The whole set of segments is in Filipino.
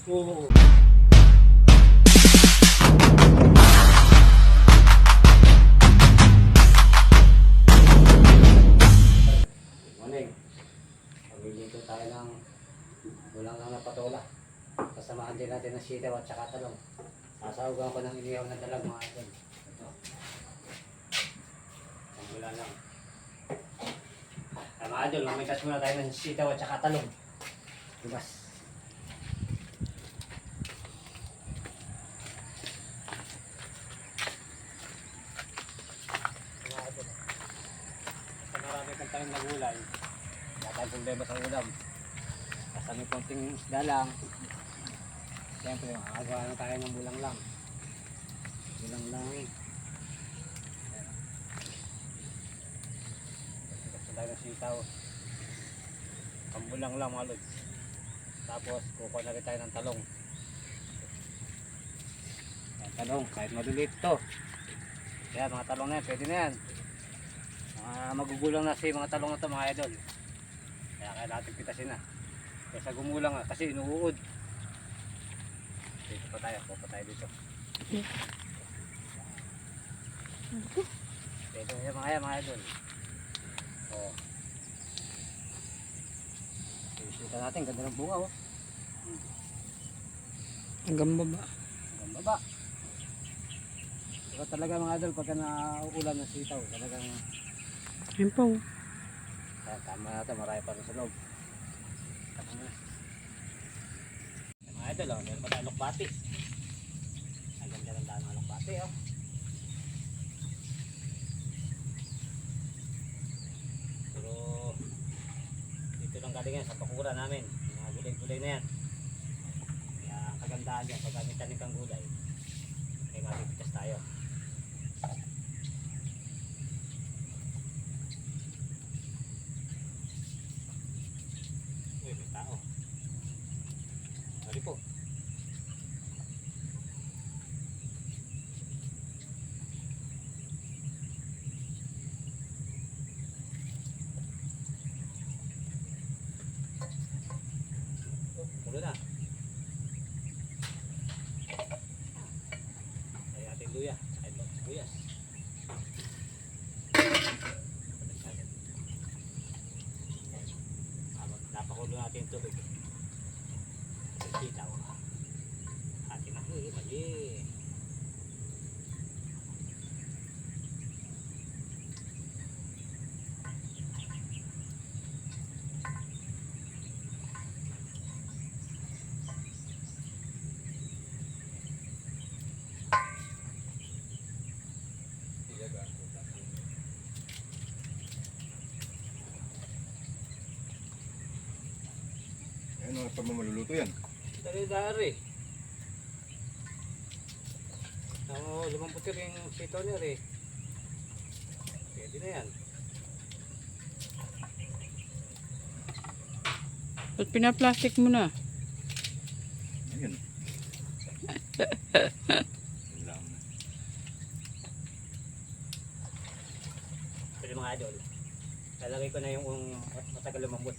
Oo. Morning. Magluluto tayo ng bulang lang na patola. Kasamahan din natin ng sitaw at saka talong. Sasahugan ko ng inihaw na dalag mga idol. Ito. Ang bulang lang. Mga idol, mamitas muna tayo ng sitaw at saka talong. Dimas. Mga idol. Basta marami kang tayong nagulay. Wala tayong problema sa ulam. Basta may konting isda lang. Siyempre, makagawa na tayo ng bulang lang. Bulang lang. Basta tayo ng sitaw. Pambulang lang mga lods. Tapos kukuha na rin tayo ng talong. Yan, talong, kahit madulit to. Yan, mga talong na yan, pwede na yan. Magugulang na si mga talong na to mga idol. Kaya natin pitasin na. Kaya gumulang nga, kasi inuud. Dito pa tayo dito. Dito na mga idol. O. Kita natin, ganda ng bunga oh. Hanggang baba. Hanggang baba. Pero talaga mga idol, pagka nauulan ng sitaw, talagang Ayun po. tama natin, marami pa rin sa loob. Tama na. Mga idol, meron pa tayo lokbati. Ang ganda ng daan ng lokbati oh. Pero dito lang galing yan sa pakura namin. Mga gulay-gulay na yan. Kaya ang kagandahan yan, pag gamitan ng kang gulay, ay mapipitas tayo. Uy, may tao. Sorry po. Oh, tulo na. Ay ating luya. Ay luyas. Napakulo natin yung tubig. Sitaw. Atin na mali. Ano pa mo maluluto yan? Dari-dari. Ang limang putir yung sitaw niya rin. Pwede na yan. Ba't pinaplastic mo na? Ayun. Lang. Pwede mga idol. Lalagay ko na yung matagal lumambot.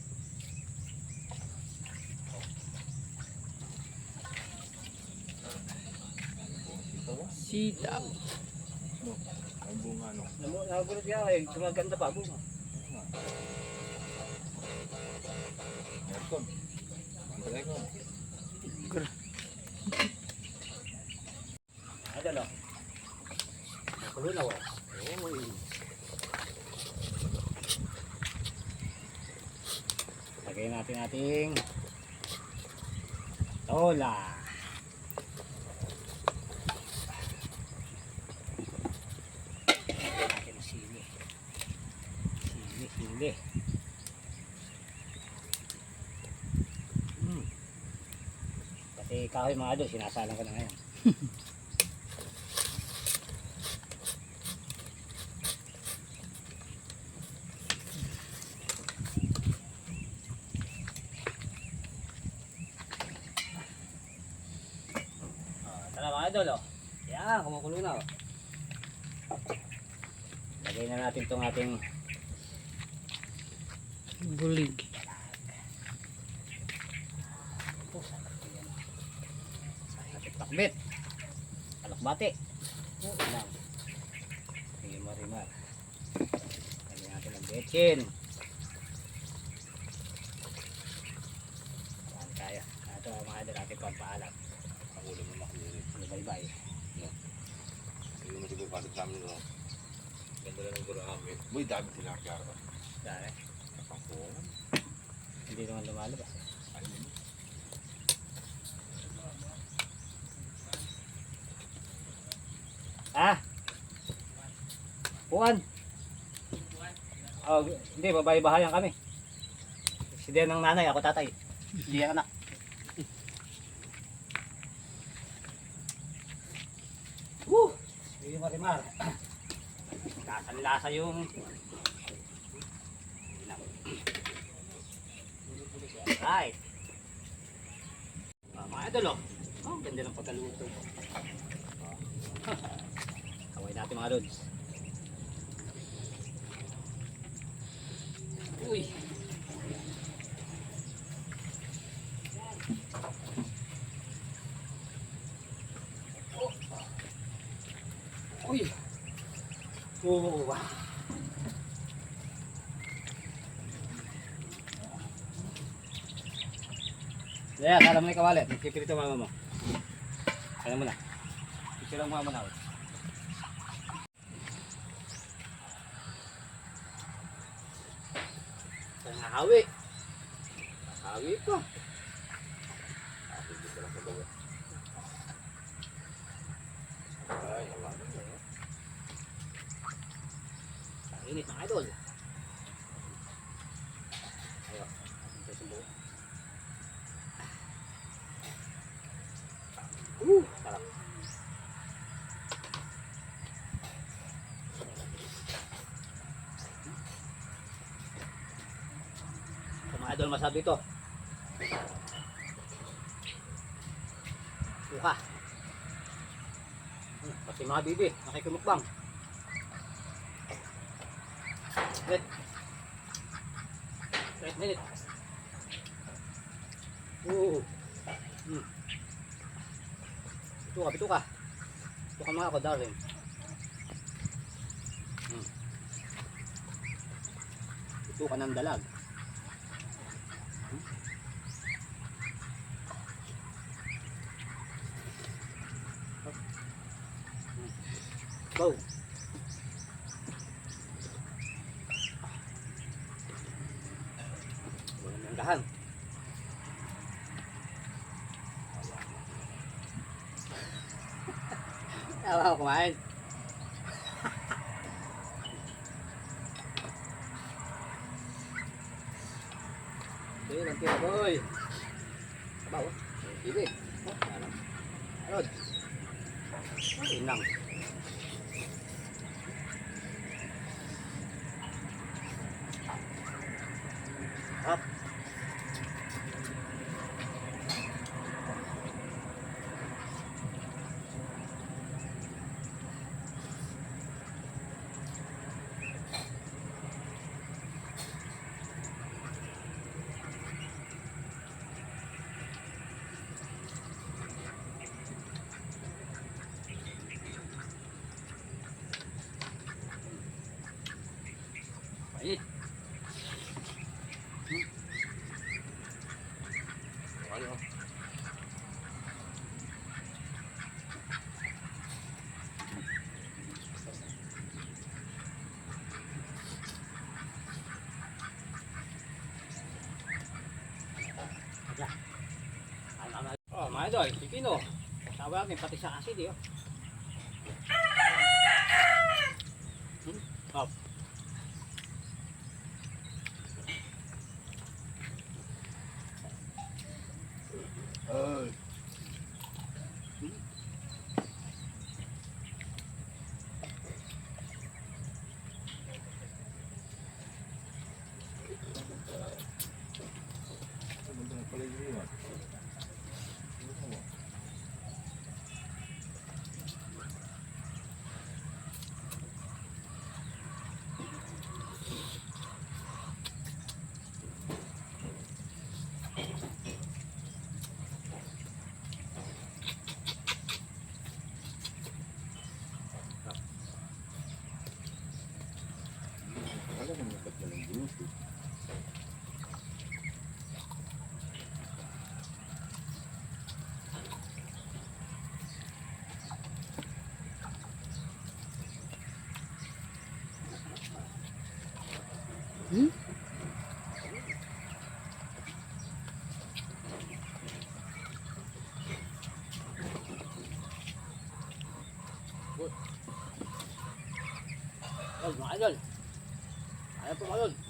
Sitaw. No, ang bunga no. Nagulat ka eh. Gumaganda pa bunga. Aircon. Ang aircon. Idol oh. Nakulo na oh. Uy. Lagay natin ating tola. Lagay natin ang sili. Sili. Kasi kahoy mga idol, sinasalang ko na ngayon. Tara mga idol oh. Yan, kumukulo na oh. Lagay na natin itong ating Bulig. oh, sarap yan. Bet. Alakbate. Lang. Sige, marimar. Lagyan natin ng betchin. Saan kaya? Ito mga idol natin pampaalam. Ang ulo mo makulit. Bye-bye. Hindi mo siguro pasok sa amin, no? Ganda lang ng gurami. Boy, dami tilapia ka. Dahil Kapampungan. hindi naman lumalabas. Ayun mo. Ah! Puan! Oh, hindi, babae-bahayan kami. Si Dian ng nanay, ako tatay. Hindi ang anak. Woo! Sige, Marimar. Kasanlasa yung... Ay! Mga idol, oh. Oh, ganda ng pagkaluto. Kaway natin mga lods. Uy! Uy! Oh, wow! Kaya, kala mo yung kawalit. Magpipirito mama mo. Kaya mo na. Picture mo muna. Hawi. Hawi ko. Dito lang sa bawah. Ay, wala na yun. Ang init ng idol. Ayo. Ito sa buo. Sarap. Mga idol, masabi ito. Suka. Pati mga bibi, nakikumukbang. Wait. Wait, minute. Bituka, bituka. Bituka mga ako, darling. Bituka ng dalag. Go. Walang manggahan. Tawa ako kumain. Sige, lang tira boy. Sabaw. Sige. Arod. Inang. Up. Pait. Ano? Oh, mga idol, pipino. Tawag natin pati sa acid, oh. Oh. Ay. Pumunta na pala yung iwan. Ano mo? Hmm? Idol, mga idol. Ayaw po mga idol.